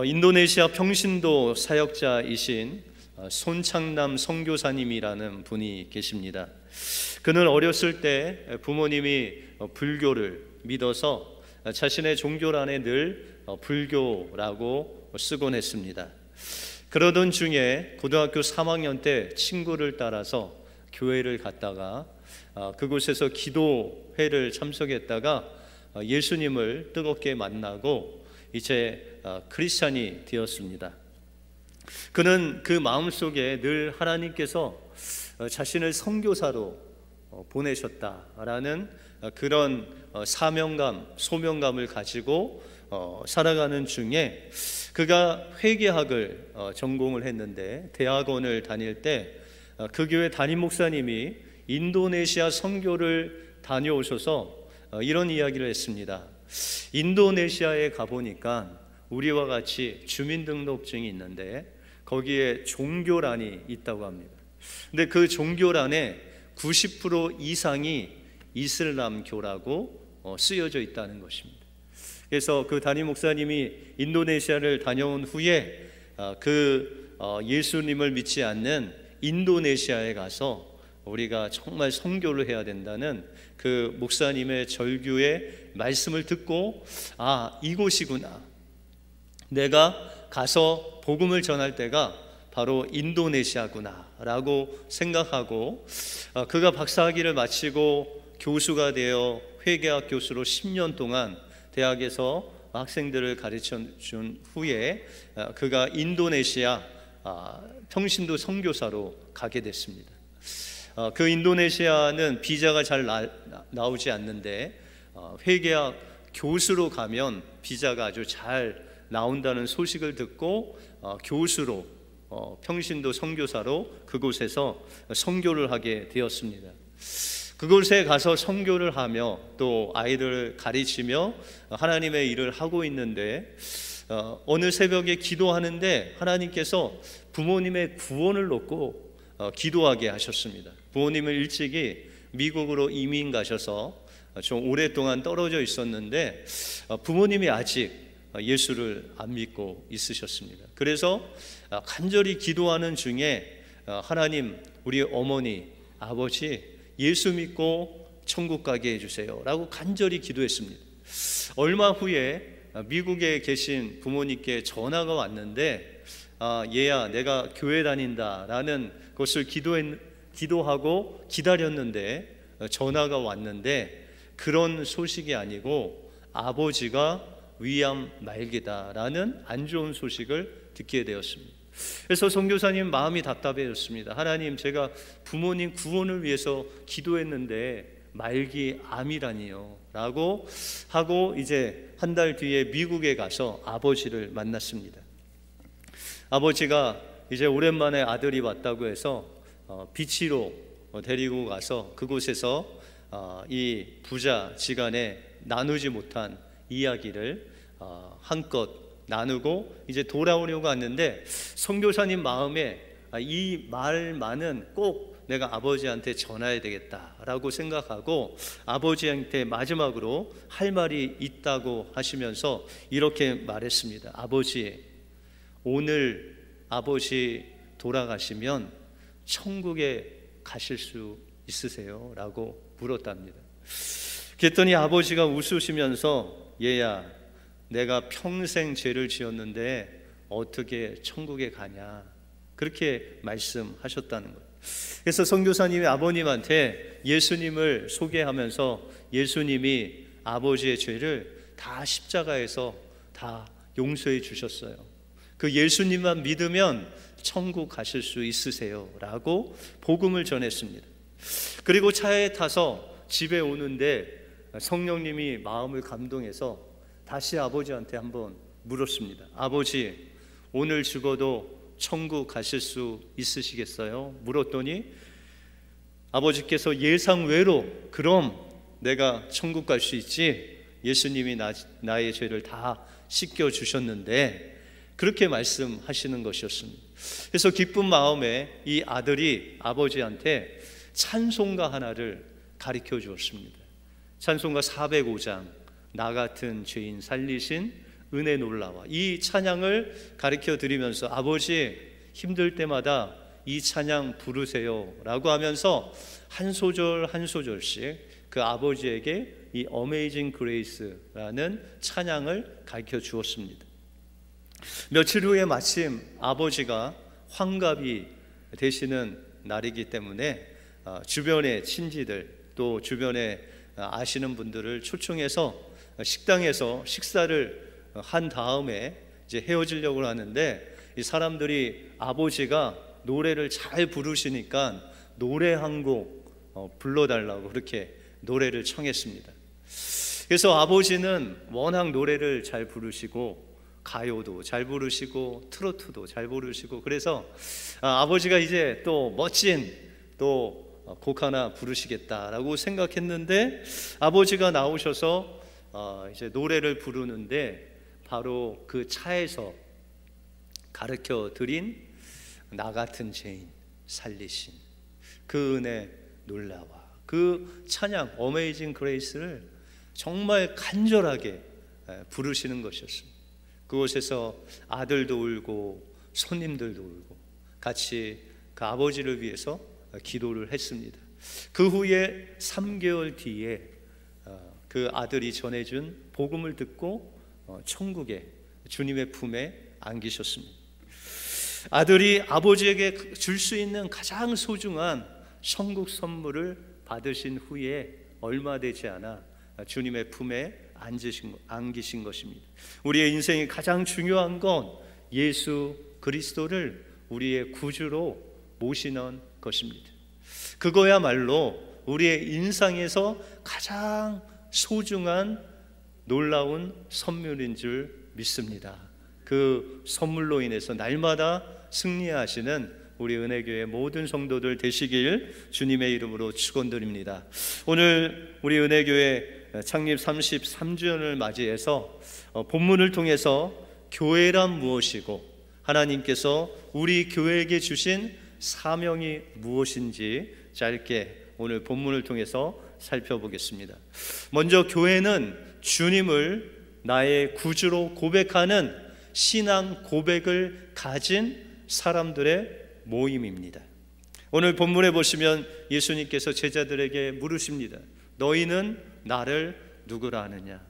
인도네시아 평신도 사역자이신 손창남 선교사님이라는 분이 계십니다. 그는 어렸을 때 부모님이 불교를 믿어서 자신의 종교란에 늘 불교라고 쓰곤 했습니다. 그러던 중에 고등학교 3학년 때 친구를 따라서 교회를 갔다가 그곳에서 기도회를 참석했다가 예수님을 뜨겁게 만나고 이제 크리스찬이 되었습니다. 그는 그 마음속에 늘 하나님께서 자신을 선교사로 보내셨다라는 그런 사명감, 소명감을 가지고 살아가는 중에 그가 회계학을 전공을 했는데 대학원을 다닐 때 그 교회 담임 목사님이 인도네시아 선교를 다녀오셔서 이런 이야기를 했습니다. 인도네시아에 가보니까 우리와 같이 주민등록증이 있는데 거기에 종교란이 있다고 합니다. 근데 그 종교란에 90% 이상이 이슬람교라고 쓰여져 있다는 것입니다. 그래서 그 담임 목사님이 인도네시아를 다녀온 후에 예수님을 믿지 않는 인도네시아에 가서 우리가 정말 선교를 해야 된다는 그 목사님의 절규의 말씀을 듣고 이곳이구나, 내가 가서 복음을 전할 때가 바로 인도네시아구나 라고 생각하고 그가 박사학위를 마치고 교수가 되어 회계학 교수로 10년 동안 대학에서 학생들을 가르쳐 준 후에 그가 인도네시아 평신도 선교사로 가게 됐습니다. 그 인도네시아는 비자가 잘 나오지 않는데 회계학 교수로 가면 비자가 아주 잘 나온다는 소식을 듣고 교수로 평신도 선교사로 그곳에서 선교를 하게 되었습니다. 그곳에 가서 선교를 하며 또 아이들을 가르치며 하나님의 일을 하고 있는데 어느 새벽에 기도하는데 하나님께서 부모님의 구원을 놓고 기도하게 하셨습니다. 부모님은 일찍이 미국으로 이민 가셔서 좀 오랫동안 떨어져 있었는데 부모님이 아직 예수를 안 믿고 있으셨습니다. 그래서 간절히 기도하는 중에 하나님, 우리 어머니, 아버지 예수 믿고 천국 가게 해주세요 라고 간절히 기도했습니다. 얼마 후에 미국에 계신 부모님께 전화가 왔는데 얘야, 내가 교회 다닌다 라는 것을 기도하고 기다렸는데 전화가 왔는데 그런 소식이 아니고 아버지가 위암 말기다라는 안 좋은 소식을 듣게 되었습니다. 그래서 선교사님 마음이 답답해졌습니다. 하나님, 제가 부모님 구원을 위해서 기도했는데 말기 암이라니요 라고 하고 이제 한 달 뒤에 미국에 가서 아버지를 만났습니다. 아버지가 이제 오랜만에 아들이 왔다고 해서 비치로 데리고 가서 그곳에서 이 부자지간에 나누지 못한 이야기를 한껏 나누고 이제 돌아오려고 하는데 선교사님 마음에 이 말만은 꼭 내가 아버지한테 전해야 되겠다라고 생각하고 아버지한테 마지막으로 할 말이 있다고 하시면서 이렇게 말했습니다. 아버지, 오늘 아버지 돌아가시면 천국에 가실 수 있으세요? 라고 물었답니다. 그랬더니 아버지가 웃으시면서 얘야, 내가 평생 죄를 지었는데 어떻게 천국에 가냐, 그렇게 말씀하셨다는 거예요. 그래서 선교사님이 아버님한테 예수님을 소개하면서 예수님이 아버지의 죄를 다 십자가에서 다 용서해 주셨어요. 그 예수님만 믿으면 천국 가실 수 있으세요 라고 복음을 전했습니다. 그리고 차에 타서 집에 오는데 성령님이 마음을 감동해서 다시 아버지한테 한번 물었습니다. 아버지, 오늘 죽어도 천국 가실 수 있으시겠어요? 물었더니 아버지께서 예상외로 그럼 내가 천국 갈 수 있지, 예수님이 나의 죄를 다 씻겨주셨는데, 그렇게 말씀하시는 것이었습니다. 그래서 기쁜 마음에 이 아들이 아버지한테 찬송가 하나를 가르쳐 주었습니다. 찬송가 405장, 나 같은 죄인 살리신 은혜 놀라와. 이 찬양을 가르쳐 드리면서 아버지 힘들 때마다 이 찬양 부르세요 라고 하면서 한 소절 한 소절씩 그 아버지에게 이 어메이징 그레이스라는 찬양을 가르쳐 주었습니다. 며칠 후에 마침 아버지가 환갑이 되시는 날이기 때문에 주변의 친지들 또 주변에 아시는 분들을 초청해서 식당에서 식사를 한 다음에 이제 헤어지려고 하는데, 이 사람들이 아버지가 노래를 잘 부르시니까 노래 한 곡 불러달라고 그렇게 노래를 청했습니다. 그래서 아버지는 워낙 노래를 잘 부르시고 가요도 잘 부르시고 트로트도 잘 부르시고, 그래서 아버지가 이제 또 멋진 또 곡 하나 부르시겠다라고 생각했는데, 아버지가 나오셔서 이제 노래를 부르는데 바로 그 차에서 가르쳐 드린 나 같은 죄인 살리신 그 은혜 놀라와, 그 찬양 어메이징 그레이스를 정말 간절하게 부르시는 것이었습니다. 그곳에서 아들도 울고 손님들도 울고 같이 그 아버지를 위해서 기도를 했습니다. 그 후에 3개월 뒤에 그 아들이 전해준 복음을 듣고 천국에 주님의 품에 안기셨습니다. 아들이 아버지에게 줄 수 있는 가장 소중한 천국 선물을 받으신 후에 얼마 되지 않아 주님의 품에 안기신 것입니다. 우리의 인생이 가장 중요한 건 예수 그리스도를 우리의 구주로 모시는 것입니다. 그거야말로 우리의 인생에서 가장 소중한 놀라운 선물인 줄 믿습니다. 그 선물로 인해서 날마다 승리하시는 우리 은혜교회 모든 성도들 되시길 주님의 이름으로 축원드립니다. 오늘 우리 은혜교회 창립 33주년을 맞이해서 본문을 통해서 교회란 무엇이고 하나님께서 우리 교회에게 주신 사명이 무엇인지 짧게 오늘 본문을 통해서 살펴보겠습니다. 먼저 교회는 주님을 나의 구주로 고백하는 신앙 고백을 가진 사람들의 모임입니다. 오늘 본문에 보시면 예수님께서 제자들에게 물으십니다. 너희는 나를 누구라 하느냐?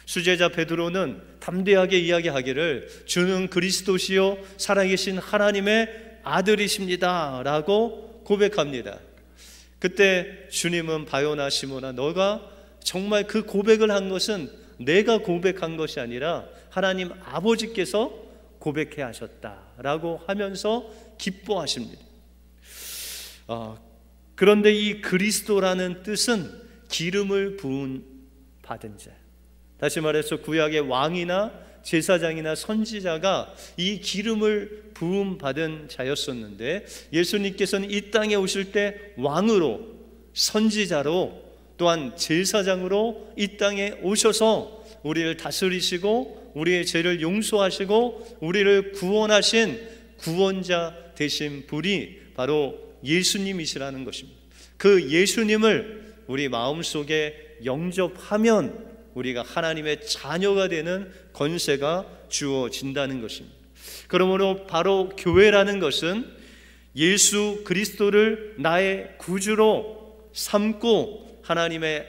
수제자 베드로는 담대하게 이야기하기를 주는 그리스도시요 살아계신 하나님의 아들이십니다 라고 고백합니다. 그때 주님은 바요나 시몬아, 너가 정말 그 고백을 한 것은 내가 고백한 것이 아니라 하나님 아버지께서 고백해 하셨다라고 하면서 기뻐하십니다. 그런데 이 그리스도라는 뜻은 기름을 부은 받은 자, 다시 말해서 구약의 왕이나 제사장이나 선지자가 이 기름을 부음 받은 자였었는데, 예수님께서는 이 땅에 오실 때 왕으로, 선지자로, 또한 제사장으로 이 땅에 오셔서 우리를 다스리시고 우리의 죄를 용서하시고 우리를 구원하신 구원자 되신 분이 바로 예수님이시라는 것입니다. 그 예수님을 우리 마음속에 영접하면 우리가 하나님의 자녀가 되는 권세가 주어진다는 것입니다. 그러므로 바로 교회라는 것은 예수 그리스도를 나의 구주로 삼고 하나님의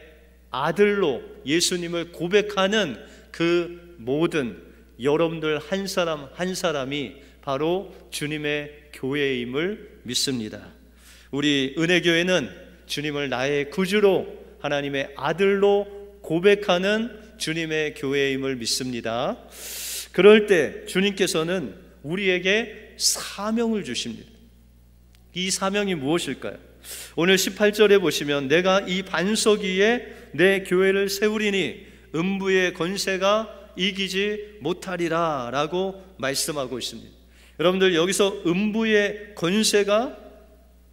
아들로 예수님을 고백하는 그 모든 여러분들 한 사람 한 사람이 바로 주님의 교회임을 믿습니다. 우리 은혜교회는 주님을 나의 구주로 하나님의 아들로 고백하는 주님의 교회임을 믿습니다. 그럴 때 주님께서는 우리에게 사명을 주십니다. 이 사명이 무엇일까요? 오늘 18절에 보시면 내가 이 반석 위에 내 교회를 세우리니 음부의 권세가 이기지 못하리라 라고 말씀하고 있습니다. 여러분들, 여기서 음부의 권세가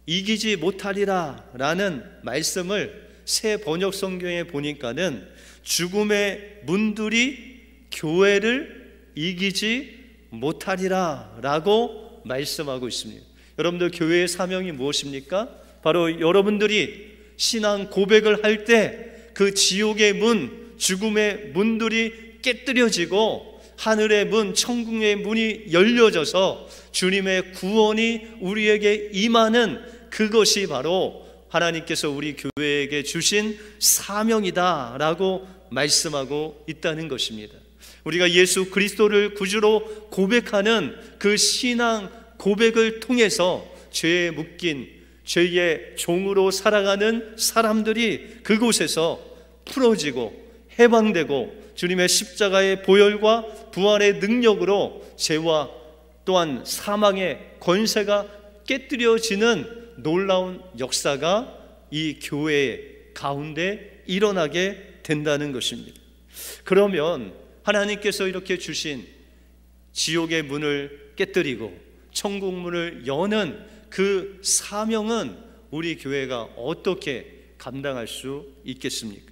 이기지 못하리라 라는 말씀을 새 번역 성경에 보니까는 죽음의 문들이 교회를 이기지 못하리라 라고 말씀하고 있습니다. 여러분들, 교회의 사명이 무엇입니까? 바로 여러분들이 신앙 고백을 할 때 그 지옥의 문, 죽음의 문들이 깨뜨려지고 하늘의 문, 천국의 문이 열려져서 주님의 구원이 우리에게 임하는 그것이 바로 하나님께서 우리 교회에게 주신 사명이다라고 말씀하고 있다는 것입니다. 우리가 예수 그리스도를 구주로 고백하는 그 신앙 고백을 통해서 죄에 묶인 죄의 종으로 살아가는 사람들이 그곳에서 풀어지고 해방되고 주님의 십자가의 보혈과 부활의 능력으로 죄와 또한 사망의 권세가 깨뜨려지는 놀라운 역사가 이 교회 가운데 일어나게 된다는 것입니다. 그러면 하나님께서 이렇게 주신 지옥의 문을 깨뜨리고 천국 문을 여는 그 사명은 우리 교회가 어떻게 감당할 수 있겠습니까?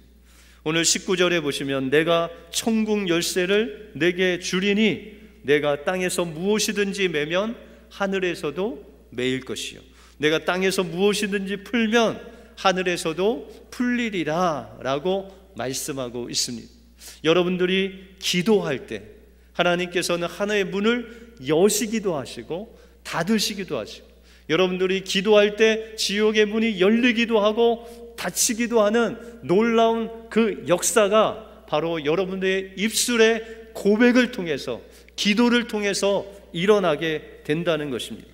오늘 19절에 보시면 내가 천국 열쇠를 내게 주리니 내가 땅에서 무엇이든지 매면 하늘에서도 매일 것이요 내가 땅에서 무엇이든지 풀면 하늘에서도 풀리리라 라고 말씀하고 있습니다. 여러분들이 기도할 때 하나님께서는 하나의 문을 여시기도 하시고 닫으시기도 하시고, 여러분들이 기도할 때 지옥의 문이 열리기도 하고 닫히기도 하는 놀라운 그 역사가 바로 여러분들의 입술의 고백을 통해서, 기도를 통해서 일어나게 된다는 것입니다.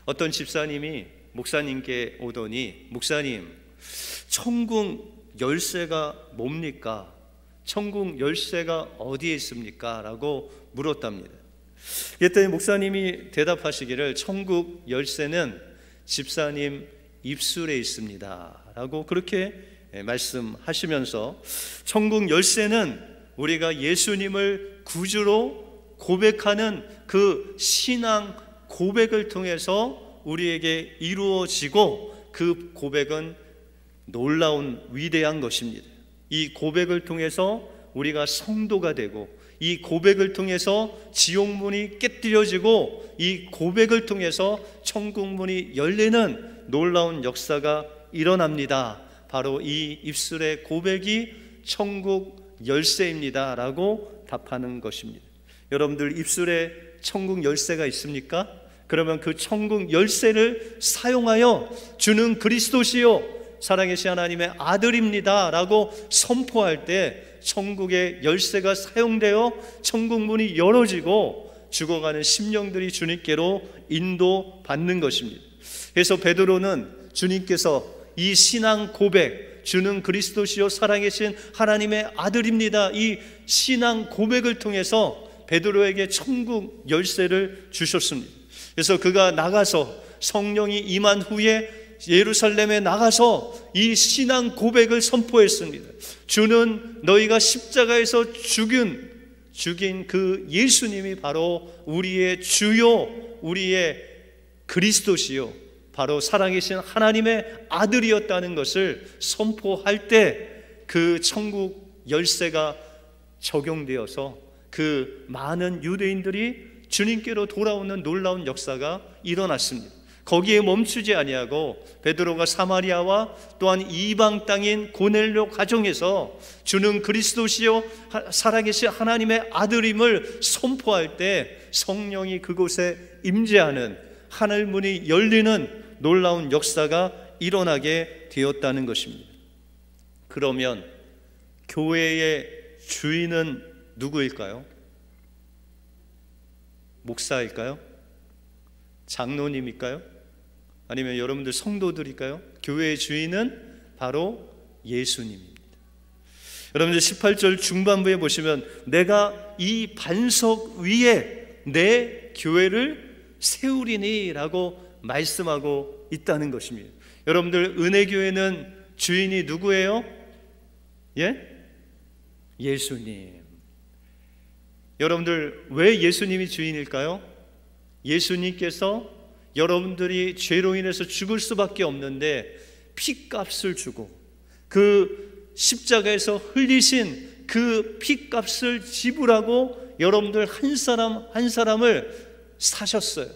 어떤 집사님이 목사님께 오더니, 목사님, 천국 열쇠가 뭡니까? 천국 열쇠가 어디에 있습니까? 라고 물었답니다. 그랬더니 목사님이 대답하시기를 천국 열쇠는 집사님 입술에 있습니다 라고 그렇게 말씀하시면서, 천국 열쇠는 우리가 예수님을 구주로 고백하는 그 신앙 고백을 통해서 우리에게 이루어지고, 그 고백은 놀라운 위대한 것입니다. 이 고백을 통해서 우리가 성도가 되고, 이 고백을 통해서 지옥문이 깨뜨려지고, 이 고백을 통해서 천국문이 열리는 놀라운 역사가 일어납니다. 바로 이 입술의 고백이 천국 열쇠입니다 라고 답하는 것입니다. 여러분들 입술에 천국 열쇠가 있습니까? 그러면 그 천국 열쇠를 사용하여 주는 그리스도시요 살아계신 하나님의 아들입니다 라고 선포할 때 천국의 열쇠가 사용되어 천국문이 열어지고 죽어가는 심령들이 주님께로 인도받는 것입니다. 그래서 베드로는 주님께서 이 신앙 고백, 주는 그리스도시요 살아계신 하나님의 아들입니다, 이 신앙 고백을 통해서 베드로에게 천국 열쇠를 주셨습니다. 그래서 그가 나가서 성령이 임한 후에 예루살렘에 나가서 이 신앙 고백을 선포했습니다. 주는 너희가 십자가에서 죽인 그 예수님이 바로 우리의 주요, 우리의 그리스도시요 바로 살아계신 하나님의 아들이었다는 것을 선포할 때 그 천국 열쇠가 적용되어서 그 많은 유대인들이 주님께로 돌아오는 놀라운 역사가 일어났습니다. 거기에 멈추지 아니하고 베드로가 사마리아와 또한 이방 땅인 고넬료 가정에서 주는 그리스도시요 살아계신 하나님의 아들임을 선포할 때 성령이 그곳에 임재하는, 하늘문이 열리는 놀라운 역사가 일어나게 되었다는 것입니다. 그러면 교회의 주인은 누구일까요? 목사일까요? 장로님일까요? 아니면 여러분들 성도들일까요? 교회의 주인은 바로 예수님입니다. 여러분들 18절 중반부에 보시면 내가 이 반석 위에 내 교회를 세우리니 라고 말씀하고 있다는 것입니다. 여러분들 은혜교회는 주인이 누구예요? 예? 예수님. 여러분들 왜 예수님이 주인일까요? 예수님께서 여러분들이 죄로 인해서 죽을 수밖에 없는데 핏값을 주고 그 십자가에서 흘리신 그 핏값을 지불하고 여러분들 한 사람 한 사람을 사셨어요.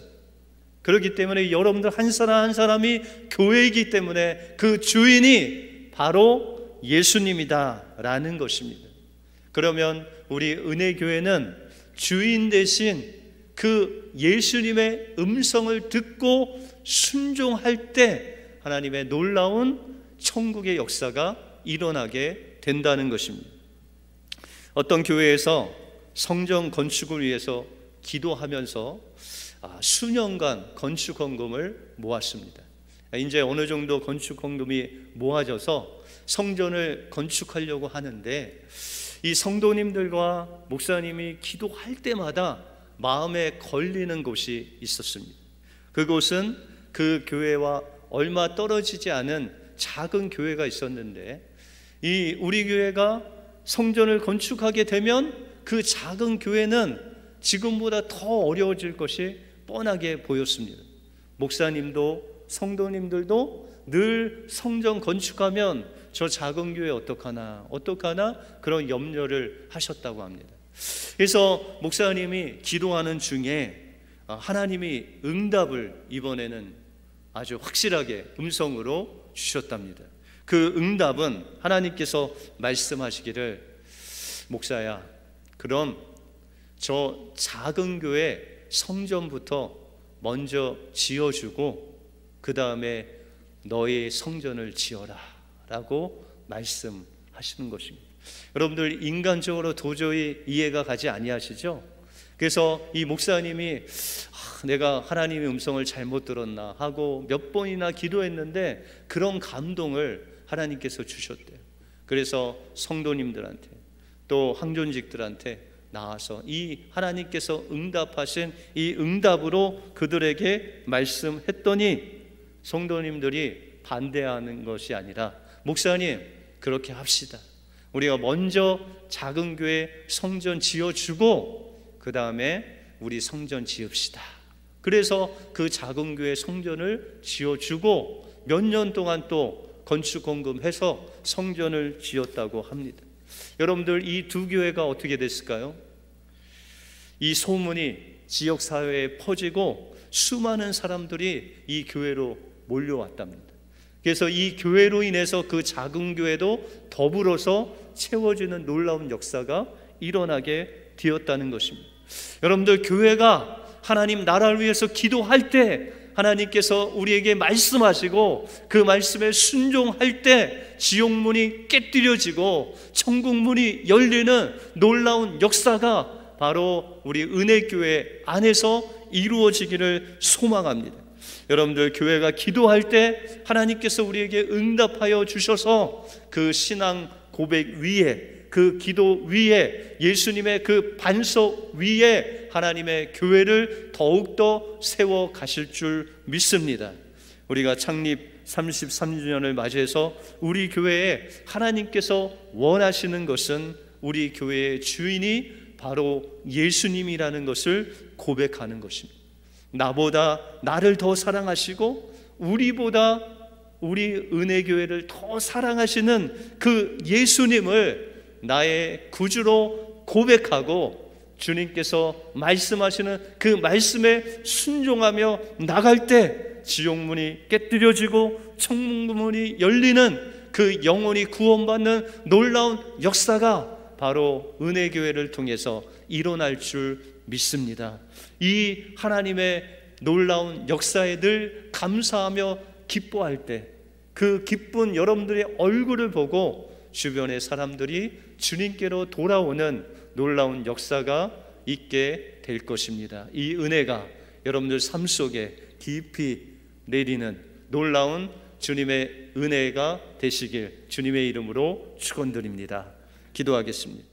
그렇기 때문에 여러분들 한 사람 한 사람이 교회이기 때문에 그 주인이 바로 예수님이다 라는 것입니다. 그러면 우리 은혜교회는 주인 대신 그 예수님의 음성을 듣고 순종할 때 하나님의 놀라운 천국의 역사가 일어나게 된다는 것입니다. 어떤 교회에서 성전 건축을 위해서 기도하면서 수년간 건축 헌금을 모았습니다. 이제 어느 정도 건축 헌금이 모아져서 성전을 건축하려고 하는데 이 성도님들과 목사님이 기도할 때마다 마음에 걸리는 곳이 있었습니다. 그곳은 그 교회와 얼마 떨어지지 않은 작은 교회가 있었는데 이 우리 교회가 성전을 건축하게 되면 그 작은 교회는 지금보다 더 어려워질 것이 뻔하게 보였습니다. 목사님도 성도님들도 늘 성전 건축하면 저 작은 교회 어떡하나 그런 염려를 하셨다고 합니다. 그래서 목사님이 기도하는 중에 하나님이 응답을 이번에는 아주 확실하게 음성으로 주셨답니다. 그 응답은 하나님께서 말씀하시기를, 목사야, 그럼 저 작은 교회 성전부터 먼저 지어주고 그 다음에 너의 성전을 지어라 라고 말씀하시는 것입니다. 여러분들 인간적으로 도저히 이해가 가지 아니하시죠? 그래서 이 목사님이 내가 하나님의 음성을 잘못 들었나 하고 몇 번이나 기도했는데 그런 감동을 하나님께서 주셨대요. 그래서 성도님들한테 또 항존직들한테 나와서 이 하나님께서 응답하신 이 응답으로 그들에게 말씀했더니 성도님들이 반대하는 것이 아니라, 목사님 그렇게 합시다. 우리가 먼저 작은 교회 성전 지어주고 그 다음에 우리 성전 지읍시다. 그래서 그 작은 교회 성전을 지어주고 몇 년 동안 또 건축 헌금해서 성전을 지었다고 합니다. 여러분들 이 두 교회가 어떻게 됐을까요? 이 소문이 지역사회에 퍼지고 수많은 사람들이 이 교회로 몰려왔답니다. 그래서 이 교회로 인해서 그 작은 교회도 더불어서 채워지는 놀라운 역사가 일어나게 되었다는 것입니다. 여러분들 교회가 하나님 나라를 위해서 기도할 때 하나님께서 우리에게 말씀하시고 그 말씀에 순종할 때 지옥문이 깨뜨려지고 천국문이 열리는 놀라운 역사가 바로 우리 은혜교회 안에서 이루어지기를 소망합니다. 여러분들 교회가 기도할 때 하나님께서 우리에게 응답하여 주셔서 그 신앙 고백 위에, 그 기도 위에, 예수님의 그 반석 위에 하나님의 교회를 더욱더 세워 가실 줄 믿습니다. 우리가 창립 33주년을 맞이해서 우리 교회에 하나님께서 원하시는 것은 우리 교회의 주인이 바로 예수님이라는 것을 고백하는 것입니다. 나보다 나를 더 사랑하시고 우리보다 우리 은혜교회를 더 사랑하시는 그 예수님을 나의 구주로 고백하고 주님께서 말씀하시는 그 말씀에 순종하며 나갈 때 지옥문이 깨뜨려지고 천국문이 열리는 그 영혼이 구원받는 놀라운 역사가 바로 은혜교회를 통해서 일어날 줄 믿습니다. 이 하나님의 놀라운 역사에 늘 감사하며 기뻐할 때 그 기쁜 여러분들의 얼굴을 보고 주변의 사람들이 주님께로 돌아오는 놀라운 역사가 있게 될 것입니다. 이 은혜가 여러분들 삶 속에 깊이 내리는 놀라운 주님의 은혜가 되시길 주님의 이름으로 축원드립니다. 기도하겠습니다.